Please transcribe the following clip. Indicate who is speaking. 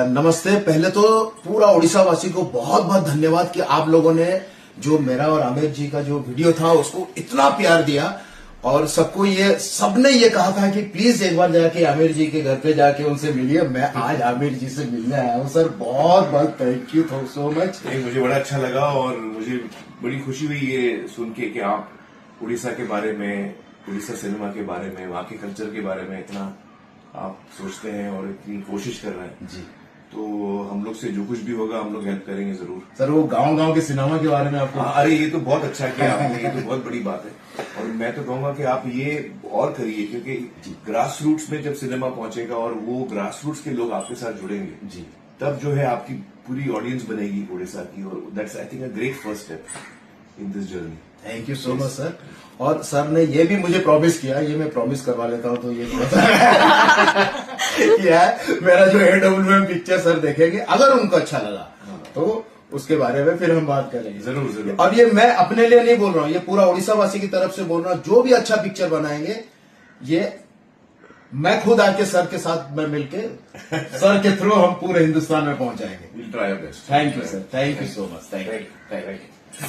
Speaker 1: नमस्ते। पहले तो पूरा उड़ीसा वासी को बहुत बहुत धन्यवाद कि आप लोगों ने जो मेरा और आमिर जी का जो वीडियो था उसको इतना प्यार दिया और सबको सबने ये कहा था कि प्लीज एक बार जाके आमिर जी के घर पे जाके उनसे मिलिए। मैं आज आमिर जी से मिलने आया हूँ सर। बहुत बहुत थैंक यू सो मच।
Speaker 2: मुझे बड़ा अच्छा लगा और मुझे बड़ी खुशी हुई ये सुन के कि आप उड़ीसा के बारे में, उड़ीसा सिनेमा के बारे में, वहाँ के कल्चर के बारे में इतना आप सोचते हैं और इतनी कोशिश कर रहे हैं।
Speaker 1: जी,
Speaker 2: तो हम लोग से जो कुछ भी होगा हम लोग हेल्प करेंगे जरूर।
Speaker 1: सर वो गांव के सिनेमा के बारे में आपको
Speaker 2: अरे ये तो बहुत अच्छा किया आपने, ये तो बहुत बड़ी बात है और मैं तो कहूंगा कि आप ये और करिए क्योंकि ग्रास रूट्स में जब सिनेमा पहुंचेगा और वो ग्रास रूट्स के लोग आपके साथ जुड़ेंगे
Speaker 1: जी,
Speaker 2: तब जो है आपकी पूरी ऑडियंस बनेगी उड़ीसा की और that's I think a great first step in this journey.
Speaker 1: Thank you so much sir. और सर ने ये भी मुझे प्रॉमिस किया, ये मैं प्रॉमिस करवा लेता हूँ तो ये किया है मेरा जो AWM पिक्चर सर देखेंगे, अगर उनको अच्छा लगा तो उसके बारे में फिर हम बात करेंगे।
Speaker 2: जरूर जरूर।
Speaker 1: और ये मैं अपने लिए नहीं बोल रहा हूँ, ये पूरा उड़ीसा वासी की तरफ से बोल रहा हूँ। जो भी अच्छा पिक्चर बनाएंगे ये मैं खुद आके सर के साथ में मिलके सर के थ्रू हम पूरे हिंदुस्तान में पहुंचाएंगे।
Speaker 2: We'll try our best.
Speaker 1: Thank you sir, thank you so much. Thank you.